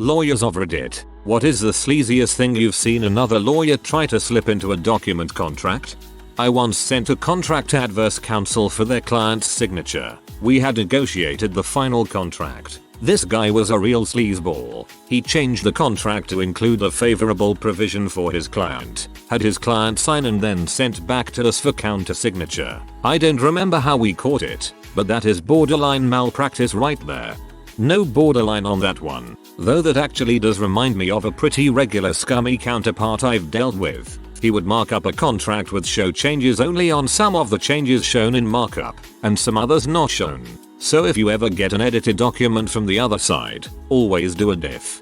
Lawyers of Reddit, what is the sleaziest thing you've seen another lawyer try to slip into a document contract? I once sent a contract to adverse counsel for their client's signature. We had negotiated the final contract. This guy was a real sleazeball. He changed the contract to include a favorable provision for his client, had his client sign and then sent back to us for counter signature. I don't remember how we caught it, but that is borderline malpractice right there. No borderline on that one, though that actually does remind me of a pretty regular scummy counterpart I've dealt with. He would mark up a contract with show changes only on some of the changes shown in markup, and some others not shown. So if you ever get an edited document from the other side, always do a diff.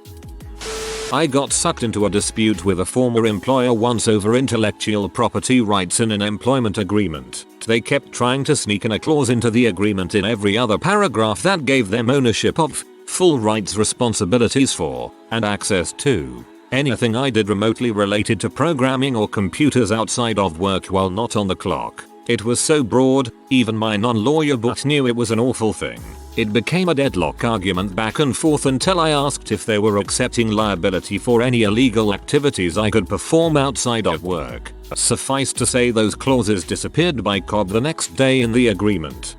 I got sucked into a dispute with a former employer once over intellectual property rights in an employment agreement. They kept trying to sneak in a clause into the agreement in every other paragraph that gave them ownership of, full rights, responsibilities for, and access to anything I did remotely related to programming or computers outside of work while not on the clock. It was so broad, even my non-lawyer butt knew it was an awful thing. It became a deadlock argument back and forth until I asked if they were accepting liability for any illegal activities I could perform outside of work. Suffice to say, those clauses disappeared by Cobb the next day in the agreement.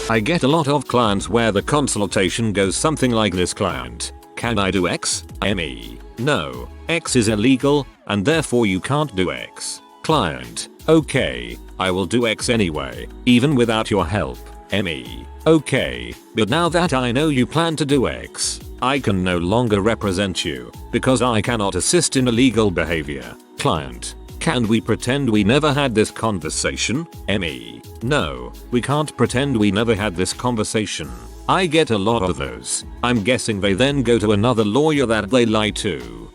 I get a lot of clients where the consultation goes something like this: client, can I do X? ME, no, X is illegal, and therefore you can't do X. Client, okay, I will do X anyway, even without your help. ME, okay, but now that I know you plan to do X, I can no longer represent you, because I cannot assist in illegal behavior. Client, can we pretend we never had this conversation? ME, no, we can't pretend we never had this conversation. I get a lot of those. I'm guessing they then go to another lawyer that they lie to.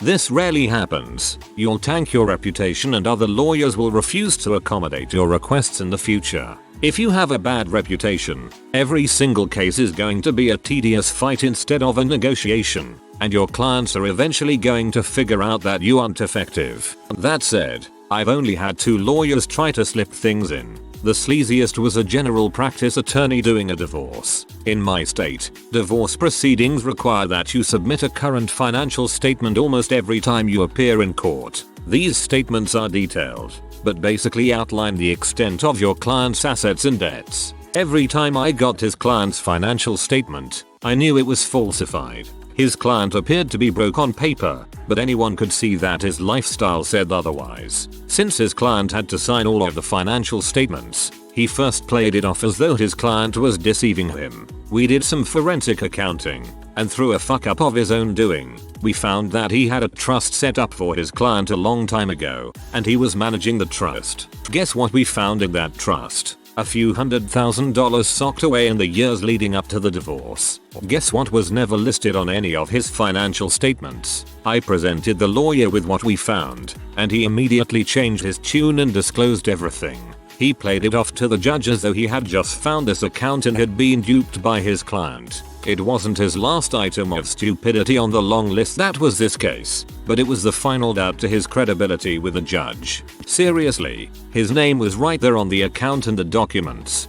This rarely happens. You'll tank your reputation and other lawyers will refuse to accommodate your requests in the future. If you have a bad reputation, every single case is going to be a tedious fight instead of a negotiation, and your clients are eventually going to figure out that you aren't effective. That said, I've only had 2 lawyers try to slip things in. The sleaziest was a general practice attorney doing a divorce. In my state, divorce proceedings require that you submit a current financial statement almost every time you appear in court. These statements are detailed, but basically outline the extent of your client's assets and debts. Every time I got his client's financial statement, I knew it was falsified. His client appeared to be broke on paper, but anyone could see that his lifestyle said otherwise. Since his client had to sign all of the financial statements, he first played it off as though his client was deceiving him. We did some forensic accounting, and through a fuck up of his own doing, we found that he had a trust set up for his client a long time ago, and he was managing the trust. Guess what we found in that trust? A few $100,000 socked away in the years leading up to the divorce. Guess what was never listed on any of his financial statements? I presented the lawyer with what we found, and he immediately changed his tune and disclosed everything. He played it off to the judge as though he had just found this account and had been duped by his client. It wasn't his last item of stupidity on the long list that was this case, but it was the final doubt to his credibility with the judge. Seriously, his name was right there on the account and the documents.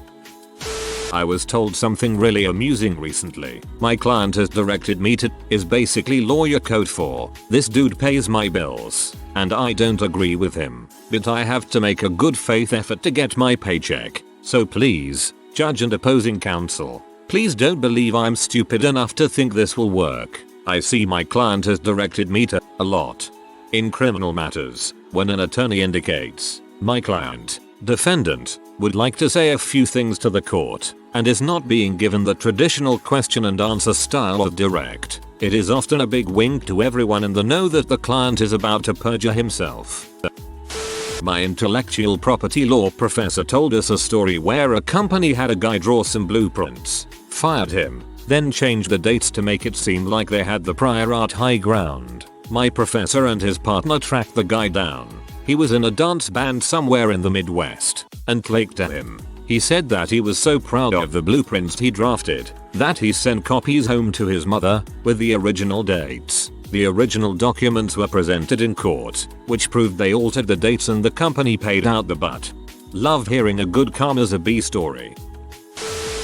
I was told something really amusing recently. My client has directed me to is basically lawyer code for this dude pays my bills, and I don't agree with him, but I have to make a good faith effort to get my paycheck. So please, judge and opposing counsel, please don't believe I'm stupid enough to think this will work. I see my client has directed me to a lot. In criminal matters, when an attorney indicates, my client, defendant, would like to say a few things to the court, and is not being given the traditional question and answer style of direct, it is often a big wink to everyone in the know that the client is about to perjure himself. My intellectual property law professor told us a story where a company had a guy draw some blueprints, fired him, then changed the dates to make it seem like they had the prior art high ground. My professor and his partner tracked the guy down. He was in a dance band somewhere in the Midwest, and flaked at him. He said that he was so proud of the blueprints he drafted that he sent copies home to his mother with the original dates. The original documents were presented in court, which proved they altered the dates and the company paid out the butt. Love hearing a good karma's a bee story.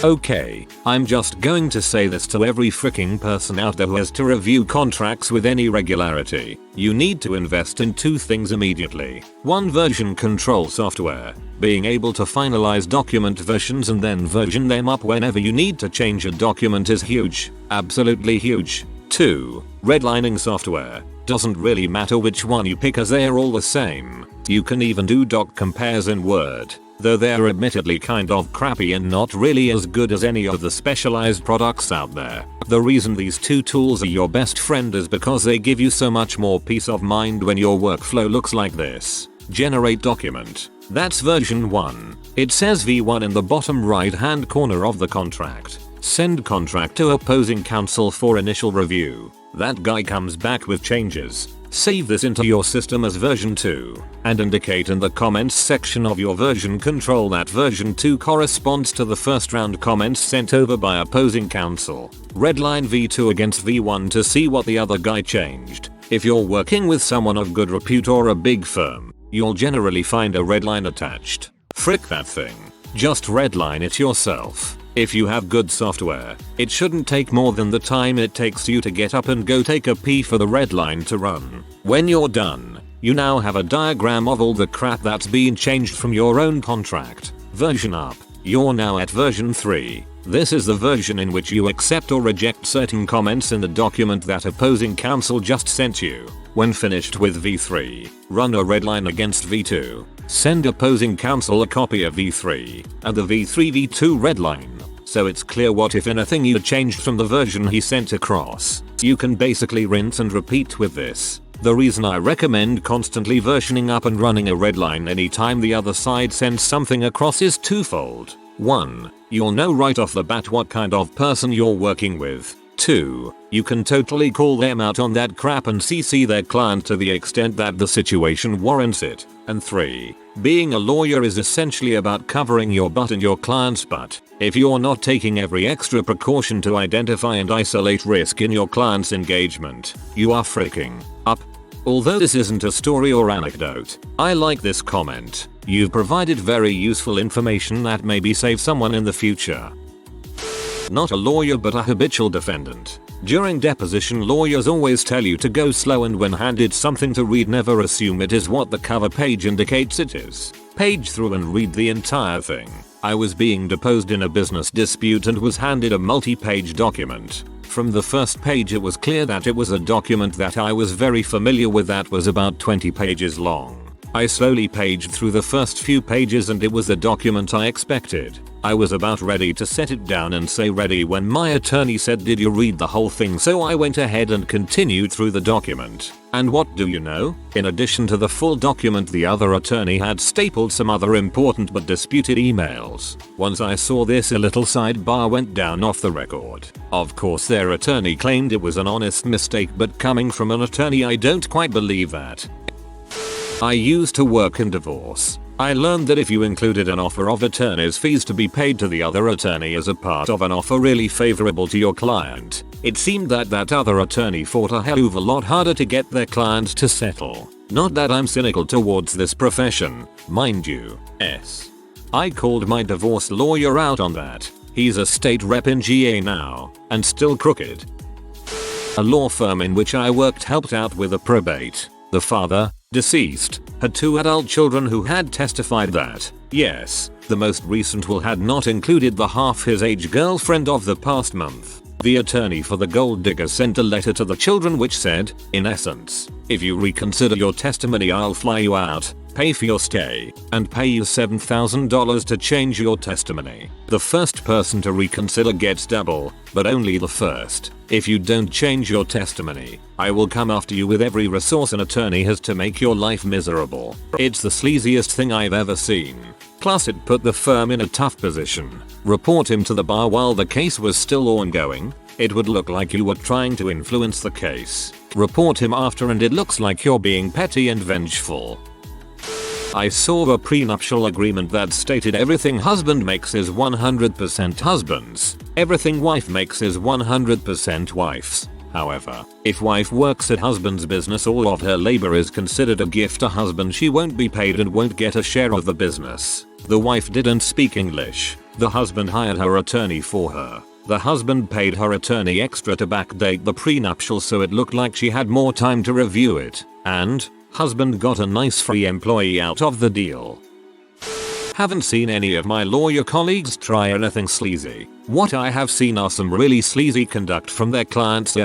Okay, I'm just going to say this to every freaking person out there who has to review contracts with any regularity. You need to invest in 2 things immediately. 1. Version control software. Being able to finalize document versions and then version them up whenever you need to change a document is huge. Absolutely huge. 2. Redlining software. Doesn't really matter which one you pick as they're all the same. You can even do doc compares in Word, though they're admittedly kind of crappy and not really as good as any of the specialized products out there. The reason these 2 tools are your best friend is because they give you so much more peace of mind when your workflow looks like this. Generate document. That's version 1. It says V1 in the bottom right hand corner of the contract. Send contract to opposing counsel for initial review. That guy comes back with changes. Save this into your system as version 2 and indicate in the comments section of your version control that version 2 corresponds to the first round comments sent over by opposing counsel. Redline V2 against V1 to see what the other guy changed. If you're working with someone of good repute or a big firm, you'll generally find a redline attached. Frick that thing. Just redline it yourself. If you have good software, it shouldn't take more than the time it takes you to get up and go take a pee for the redline to run. When you're done, you now have a diagram of all the crap that's been changed from your own contract. Version up. You're now at version 3. This is the version in which you accept or reject certain comments in the document that opposing counsel just sent you. When finished with V3, run a redline against V2. Send opposing counsel a copy of V3 and the V3-V2 redline, so it's clear what if anything you changed from the version he sent across. You can basically rinse and repeat with this. The reason I recommend constantly versioning up and running a redline anytime the other side sends something across is twofold. 1. You'll know right off the bat what kind of person you're working with. 2. You can totally call them out on that crap and CC their client to the extent that the situation warrants it. And 3. Being a lawyer is essentially about covering your butt and your client's butt. If you're not taking every extra precaution to identify and isolate risk in your client's engagement, you are freaking up. Although this isn't a story or anecdote, I like this comment. You've provided very useful information that maybe save someone in the future. Not a lawyer but a habitual defendant. During deposition, lawyers always tell you to go slow, and when handed something to read, never assume it is what the cover page indicates it is. Page through and read the entire thing. I was being deposed in a business dispute and was handed a multi-page document. From the first page it was clear that it was a document that I was very familiar with that was about 20 pages long. I slowly paged through the first few pages and it was the document I expected. I was about ready to set it down and say ready when my attorney said, "Did you read the whole thing?" So I went ahead and continued through the document. And what do you know? In addition to the full document, the other attorney had stapled some other important but disputed emails. Once I saw this, a little sidebar went down off the record. Of course their attorney claimed it was an honest mistake, but coming from an attorney, I don't quite believe that. I used to work in divorce. I learned that if you included an offer of attorney's fees to be paid to the other attorney as a part of an offer really favorable to your client, it seemed that that other attorney fought a hell of a lot harder to get their client to settle. Not that I'm cynical towards this profession, mind you. I called my divorce lawyer out on that. He's a state rep in GA now, and still crooked. A law firm in which I worked helped out with a probate. The father, deceased, had 2 adult children who had testified that, yes, the most recent will had not included the half his age girlfriend of the past month. The attorney for the gold digger sent a letter to the children which said, in essence, if you reconsider your testimony, I'll fly you out, pay for your stay, and pay you $7,000 to change your testimony. The first person to reconsider gets double, but only the first. If you don't change your testimony, I will come after you with every resource an attorney has to make your life miserable. It's the sleaziest thing I've ever seen. Plus it put the firm in a tough position. Report him to the bar while the case was still ongoing. It would look like you were trying to influence the case. Report him after and it looks like you're being petty and vengeful. I saw a prenuptial agreement that stated everything husband makes is 100% husband's. Everything wife makes is 100% wife's. However, if wife works at husband's business, all of her labor is considered a gift to husband. She won't be paid and won't get a share of the business. The wife didn't speak English. The husband hired her attorney for her. The husband paid her attorney extra to backdate the prenuptial so it looked like she had more time to review it. And husband got a nice free employee out of the deal. Haven't seen any of my lawyer colleagues try anything sleazy. What I have seen are some really sleazy conduct from their clients.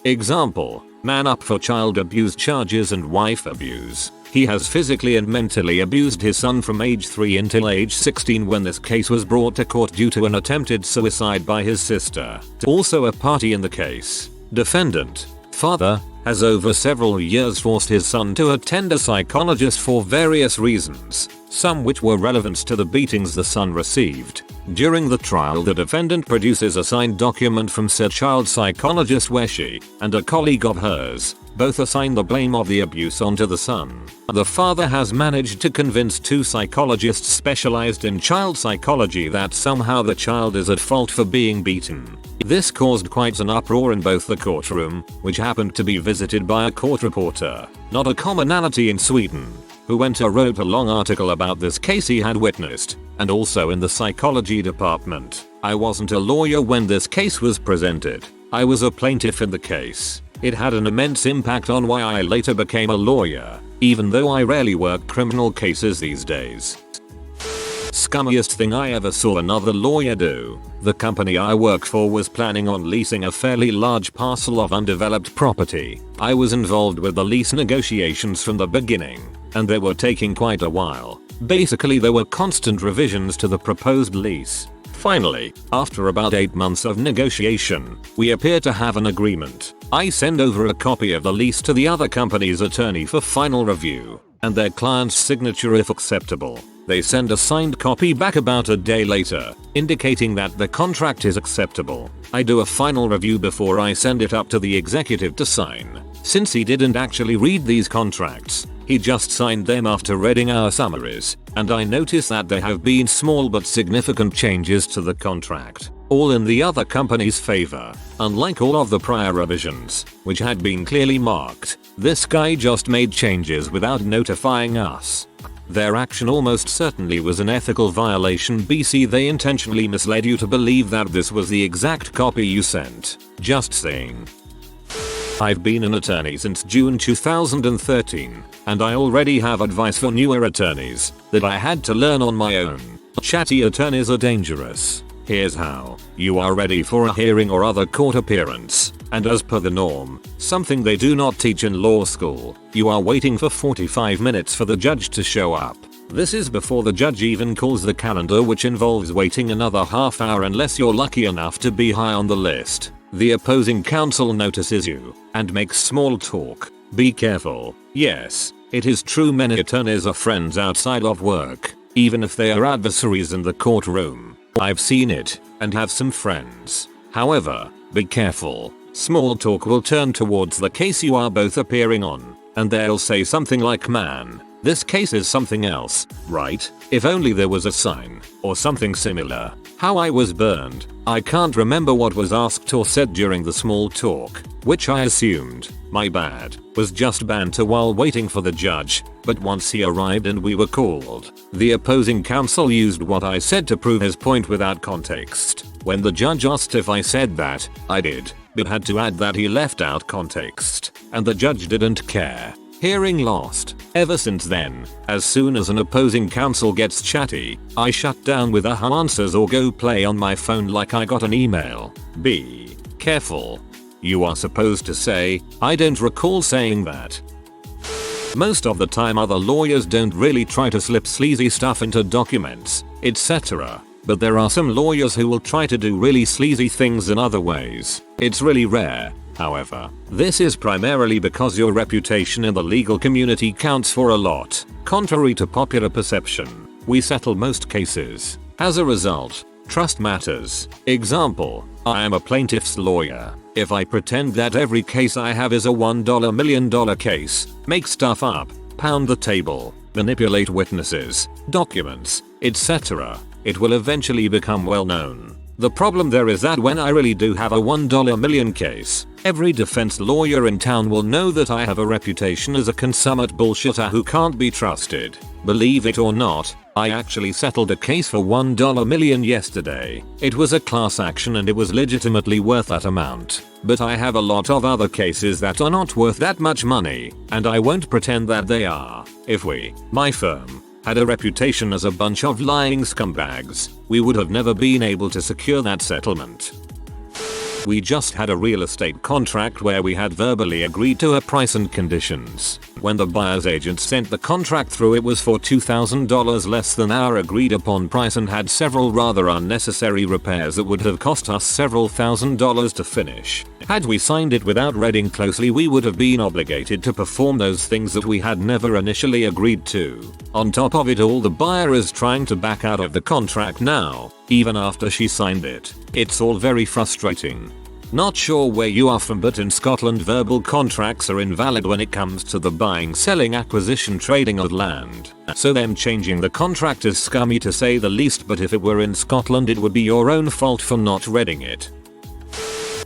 Example, man up for child abuse charges and wife abuse. He has physically and mentally abused his son from age 3 until age 16 when this case was brought to court due to an attempted suicide by his sister. Also a party in the case. Defendant, father, has over several years forced his son to attend a psychologist for various reasons, some which were relevant to the beatings the son received. During the trial, the defendant produces a signed document from said child psychologist where she and a colleague of hers both assign the blame of the abuse onto the son. The father has managed to convince 2 psychologists specialized in child psychology that somehow the child is at fault for being beaten. This caused quite an uproar in both the courtroom, which happened to be visited by a court reporter, not a commonality in Sweden, who wrote a long article about this case he had witnessed, and also in the psychology department. I wasn't a lawyer when this case was presented. I was a plaintiff in the case. It had an immense impact on why I later became a lawyer, even though I rarely work criminal cases these days. Scummiest thing I ever saw another lawyer do. The company I work for was planning on leasing a fairly large parcel of undeveloped property. I was involved with the lease negotiations from the beginning, and they were taking quite a while. Basically, there were constant revisions to the proposed lease. Finally, after about 8 months of negotiation, we appear to have an agreement. I send over a copy of the lease to the other company's attorney for final review, and their client's signature if acceptable. They send a signed copy back about a day later, indicating that the contract is acceptable. I do a final review before I send it up to the executive to sign. Since he didn't actually read these contracts, he just signed them after reading our summaries, and I notice that there have been small but significant changes to the contract, all in the other company's favor. Unlike all of the prior revisions, which had been clearly marked, this guy just made changes without notifying us. Their action almost certainly was an ethical violation. BC, they intentionally misled you to believe that this was the exact copy you sent. Just saying. I've been an attorney since June 2013, and I already have advice for newer attorneys that I had to learn on my own. Chatty attorneys are dangerous. Here's how. You are ready for a hearing or other court appearance, and as per the norm, something they do not teach in law school, you are waiting for 45 minutes for the judge to show up. This is before the judge even calls the calendar, which involves waiting another half hour unless you're lucky enough to be high on the list. The opposing counsel notices you and makes small talk. Be careful. Yes, it is true many attorneys are friends outside of work, even if they are adversaries in the courtroom. I've seen it and have some friends. However, be careful. Small talk will turn towards the case you are both appearing on, and they'll say something like, "Man, this case is something else, right? If only there was a sign," or something similar. How I was burned. I can't remember what was asked or said during the small talk, which I assumed, my bad, was just banter while waiting for the judge, but once he arrived and we were called, the opposing counsel used what I said to prove his point without context. When the judge asked if I said that, I did, but had to add that he left out context, and the judge didn't care. Hearing lost. Ever since then, as soon as an opposing counsel gets chatty, I shut down with aha answers or go play on my phone like I got an email. Be careful. You are supposed to say, "I don't recall saying that." Most of the time other lawyers don't really try to slip sleazy stuff into documents, etc. But there are some lawyers who will try to do really sleazy things in other ways. It's really rare. However, this is primarily because your reputation in the legal community counts for a lot. Contrary to popular perception, we settle most cases. As a result, trust matters. Example, I am a plaintiff's lawyer. If I pretend that every case I have is a $1 million case, make stuff up, pound the table, manipulate witnesses, documents, etc., it will eventually become well known. The problem there is that when I really do have a $1 million case, every defense lawyer in town will know that I have a reputation as a consummate bullshitter who can't be trusted. Believe it or not, I actually settled a case for $1 million yesterday. It was a class action and it was legitimately worth that amount. But I have a lot of other cases that are not worth that much money, and I won't pretend that they are. If we, my firm, had a reputation as a bunch of lying scumbags, we would have never been able to secure that settlement. We just had a real estate contract where we had verbally agreed to a price and conditions. When the buyer's agent sent the contract through, it was for $2,000 less than our agreed upon price and had several rather unnecessary repairs that would have cost us several $1,000s to finish. Had we signed it without reading closely, we would have been obligated to perform those things that we had never initially agreed to. On top of it all, the buyer is trying to back out of the contract now, even after she signed it. It's all very frustrating. Not sure where you are from, but in Scotland verbal contracts are invalid when it comes to the buying, selling, acquisition, trading of land. So them changing the contract is scummy to say the least, but if it were in Scotland it would be your own fault for not reading it.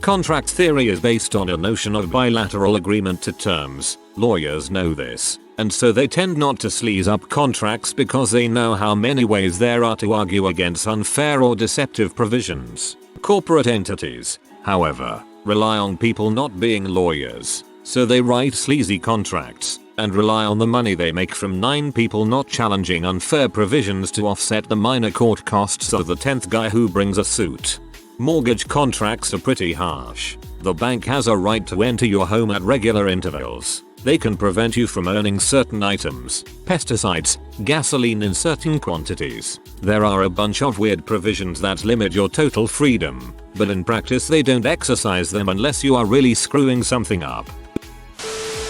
Contract theory is based on a notion of bilateral agreement to terms. Lawyers know this, and so they tend not to sleaze up contracts because they know how many ways there are to argue against unfair or deceptive provisions. Corporate entities, however, rely on people not being lawyers, so they write sleazy contracts and rely on the money they make from 9 people not challenging unfair provisions to offset the minor court costs of the 10th guy who brings a suit. Mortgage contracts are pretty harsh. The bank has a right to enter your home at regular intervals. They can prevent you from owning certain items, pesticides, gasoline in certain quantities. There are a bunch of weird provisions that limit your total freedom, but in practice they don't exercise them unless you are really screwing something up.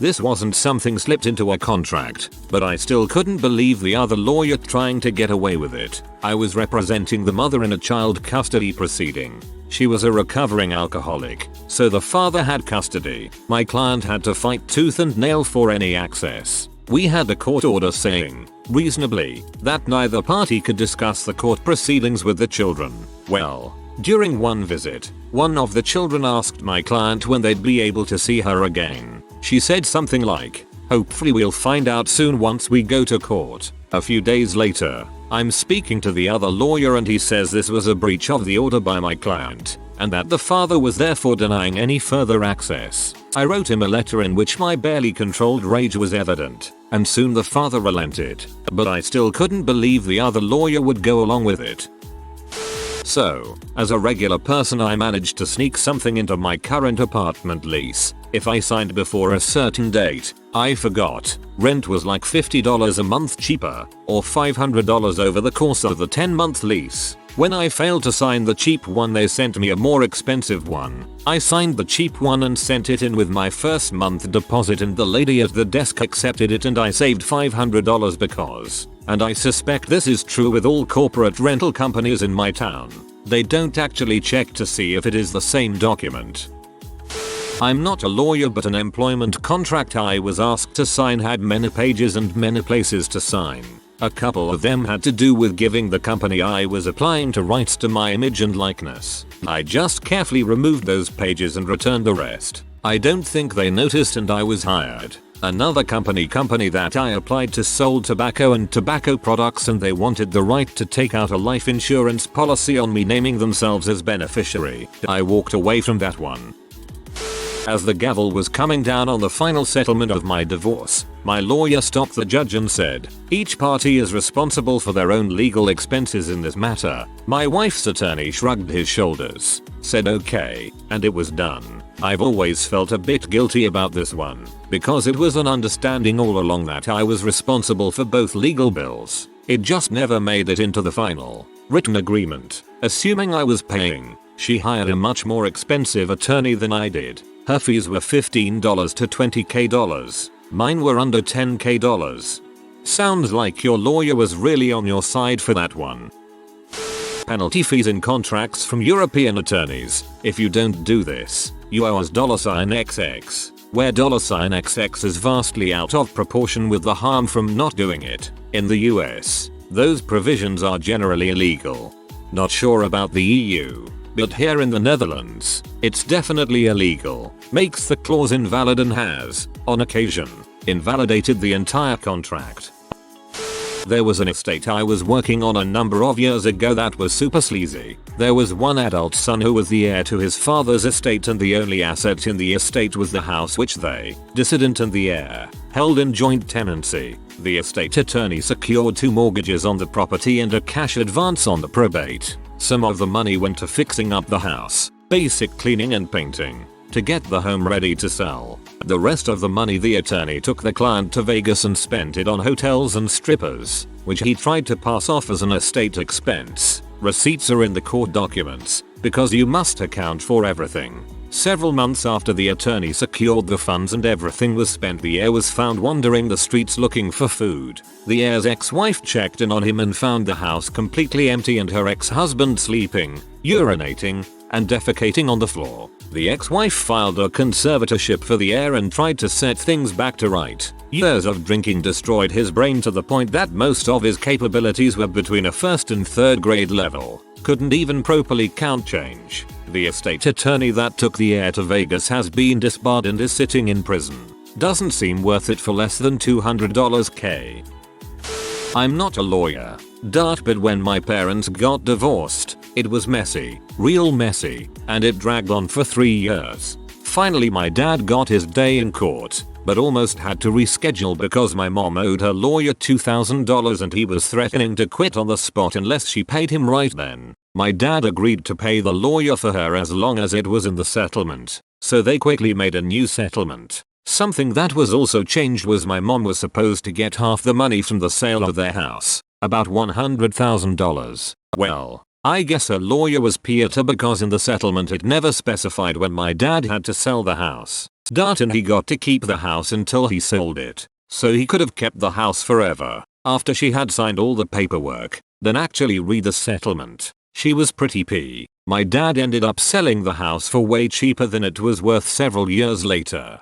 This wasn't something slipped into a contract, but I still couldn't believe the other lawyer trying to get away with it. I was representing the mother in a child custody proceeding. She was a recovering alcoholic, so the father had custody. My client had to fight tooth and nail for any access. We had a court order saying, reasonably, that neither party could discuss the court proceedings with the children. Well, during one visit, one of the children asked my client when they'd be able to see her again. She said something like, "Hopefully we'll find out soon once we go to court." A few days later, I'm speaking to the other lawyer and he says this was a breach of the order by my client, and that the father was therefore denying any further access. I wrote him a letter in which my barely controlled rage was evident, and soon the father relented, but I still couldn't believe the other lawyer would go along with it. So, as a regular person, I managed to sneak something into my current apartment lease. If I signed before a certain date, I forgot, rent was like $50 a month cheaper, or $500 over the course of the 10-month lease. When I failed to sign the cheap one, they sent me a more expensive one. I signed the cheap one and sent it in with my first month deposit, and the lady at the desk accepted it and I saved $500 because. And I suspect this is true with all corporate rental companies in my town. They don't actually check to see if it is the same document. I'm not a lawyer, but an employment contract I was asked to sign had many pages and many places to sign. A couple of them had to do with giving the company I was applying to rights to my image and likeness. I just carefully removed those pages and returned the rest. I don't think they noticed and I was hired. Another company that I applied to sold tobacco and tobacco products, and they wanted the right to take out a life insurance policy on me, naming themselves as beneficiary. I walked away from that one. As the gavel was coming down on the final settlement of my divorce, my lawyer stopped the judge and said, "Each party is responsible for their own legal expenses in this matter." My wife's attorney shrugged his shoulders, said okay, and it was done. I've always felt a bit guilty about this one, because it was an understanding all along that I was responsible for both legal bills. It just never made it into the final written agreement. Assuming I was paying, she hired a much more expensive attorney than I did. Her fees were $15 to $20k. Mine were under $10k. Sounds like your lawyer was really on your side for that one. Penalty fees in contracts from European attorneys. If you don't do this, you owe us $XX, where $XX is vastly out of proportion with the harm from not doing it. In the US, those provisions are generally illegal. Not sure about the EU, but here in the Netherlands, it's definitely illegal. Makes the clause invalid and has, on occasion, invalidated the entire contract. There was an estate I was working on a number of years ago that was super sleazy. There was one adult son who was the heir to his father's estate, and the only asset in the estate was the house which they, dissident and the heir, held in joint tenancy. The estate attorney secured 2 mortgages on the property and a cash advance on the probate. Some of the money went to fixing up the house, basic cleaning and painting, to get the home ready to sell. The rest of the money the attorney took the client to Vegas and spent it on hotels and strippers, which he tried to pass off as an estate expense. Receipts are in the court documents, because you must account for everything. Several months after the attorney secured the funds and everything was spent, the heir was found wandering the streets looking for food. The heir's ex-wife checked in on him and found the house completely empty and her ex-husband sleeping, urinating, and defecating on the floor. The ex-wife filed a conservatorship for the heir and tried to set things back to right. Years of drinking destroyed his brain to the point that most of his capabilities were between a 1st and 3rd grade level. Couldn't even properly count change. The estate attorney that took the heir to Vegas has been disbarred and is sitting in prison. Doesn't seem worth it for less than $200k. I'm not a lawyer, but when my parents got divorced, it was messy, real messy, and it dragged on for 3 years. Finally my dad got his day in court, but almost had to reschedule because my mom owed her lawyer $2,000 and he was threatening to quit on the spot unless she paid him right then. My dad agreed to pay the lawyer for her as long as it was in the settlement, so they quickly made a new settlement. Something that was also changed was my mom was supposed to get half the money from the sale of their house, about $100,000. Well, I guess her lawyer was Peter because in the settlement it never specified when my dad had to sell the house. And he got to keep the house until he sold it. So he could have kept the house forever, after she had signed all the paperwork, then actually read the settlement. She was pretty pee. My dad ended up selling the house for way cheaper than it was worth several years later.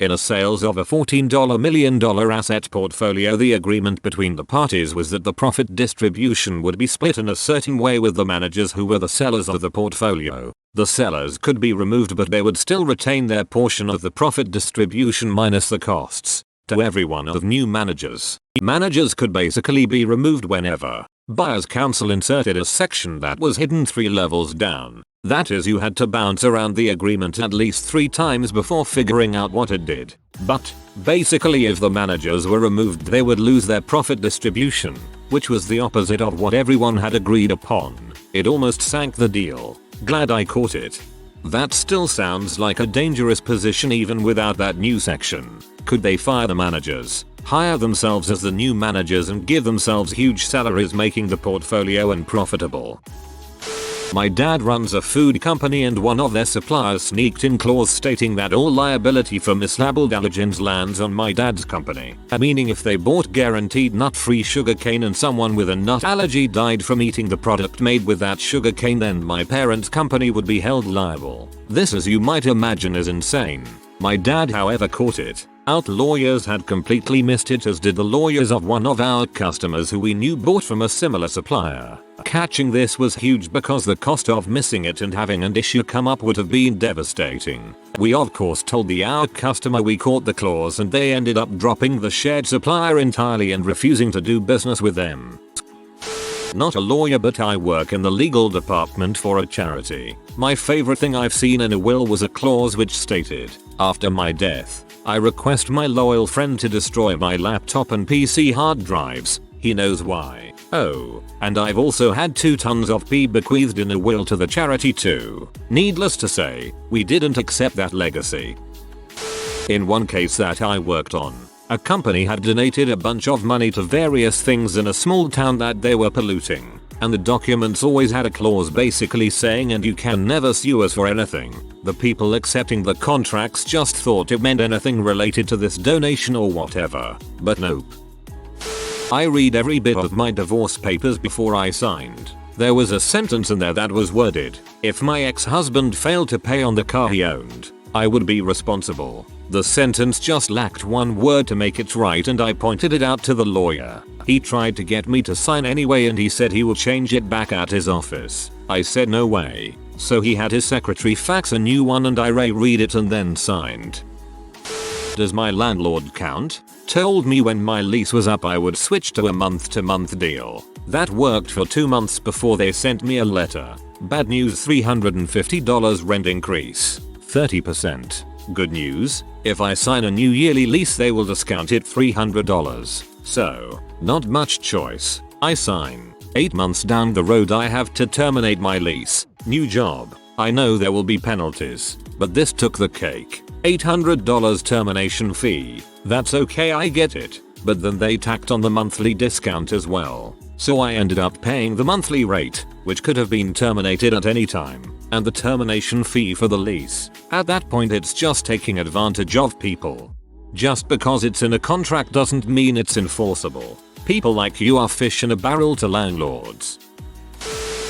In a sales of a $14 million asset portfolio, the agreement between the parties was that the profit distribution would be split in a certain way with the managers who were the sellers of the portfolio. The sellers could be removed but they would still retain their portion of the profit distribution minus the costs to every one of new managers. Managers could basically be removed whenever. Buyer's counsel inserted a section that was hidden 3 levels down. That is, you had to bounce around the agreement at least 3 times before figuring out what it did. But, basically if the managers were removed they would lose their profit distribution, which was the opposite of what everyone had agreed upon. It almost sank the deal. Glad I caught it. That still sounds like a dangerous position even without that new section. Could they fire the managers, hire themselves as the new managers and give themselves huge salaries, making the portfolio unprofitable? My dad runs a food company and one of their suppliers sneaked in clause stating that all liability for mislabeled allergens lands on my dad's company. Meaning if they bought guaranteed nut-free sugarcane and someone with a nut allergy died from eating the product made with that sugarcane, then my parents' company would be held liable. This, as you might imagine, is insane. My dad however caught it. Out lawyers had completely missed it, as did the lawyers of one of our customers who we knew bought from a similar supplier. Catching this was huge because the cost of missing it and having an issue come up would have been devastating. We of course told our customer we caught the clause and they ended up dropping the shared supplier entirely and refusing to do business with them. Not a lawyer, but I work in the legal department for a charity. My favorite thing I've seen in a will was a clause which stated, after my death, I request my loyal friend to destroy my laptop and PC hard drives. He knows why. Oh, and I've also had 2 tons of pee bequeathed in a will to the charity too. Needless to say, we didn't accept that legacy. In one case that I worked on, a company had donated a bunch of money to various things in a small town that they were polluting, and the documents always had a clause basically saying, and you can never sue us for anything. The people accepting the contracts just thought it meant anything related to this donation or whatever, but nope. I read every bit of my divorce papers before I signed. There was a sentence in there that was worded, if my ex-husband failed to pay on the car he owned, I would be responsible. The sentence just lacked 1 word to make it right and I pointed it out to the lawyer. He tried to get me to sign anyway and he said he would change it back at his office. I said no way. So he had his secretary fax a new one and I reread it and then signed. Does my landlord count? Told me when my lease was up I would switch to a month-to-month deal. That worked for 2 months before they sent me a letter. Bad news, $350 rent increase. 30%. Good news, if I sign a new yearly lease they will discount it $300. So, not much choice. I sign. 8 months down the road I have to terminate my lease. New job. I know there will be penalties, but this took the cake. $800 termination fee. That's okay, I get it. But then they tacked on the monthly discount as well. So I ended up paying the monthly rate, which could have been terminated at any time, and the termination fee for the lease. At that point it's just taking advantage of people. Just because it's in a contract doesn't mean it's enforceable. People like you are fish in a barrel to landlords.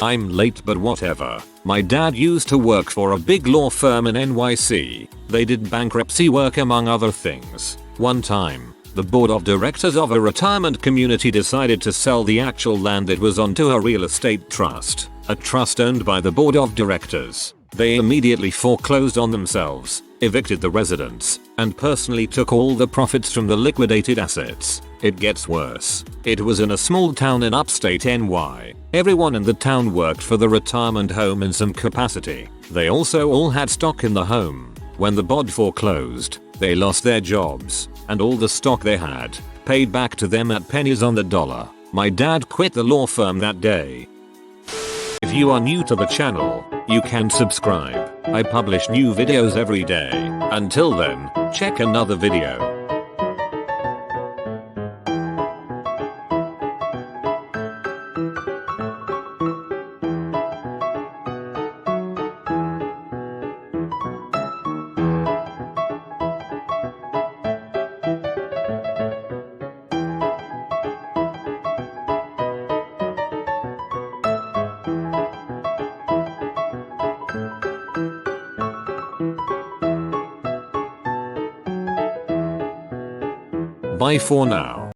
I'm late but whatever. My dad used to work for a big law firm in NYC. They did bankruptcy work among other things. One time, the board of directors of a retirement community decided to sell the actual land it was on to a real estate trust, a trust owned by the board of directors. They immediately foreclosed on themselves, evicted the residents, and personally took all the profits from the liquidated assets. It gets worse. It was in a small town in upstate NY. Everyone in the town worked for the retirement home in some capacity. They also all had stock in the home. When the bod foreclosed, they lost their jobs, and all the stock they had, paid back to them at pennies on the dollar. My dad quit the law firm that day. If you are new to the channel, you can subscribe. I publish new videos every day. Until then, check another video. Bye for now.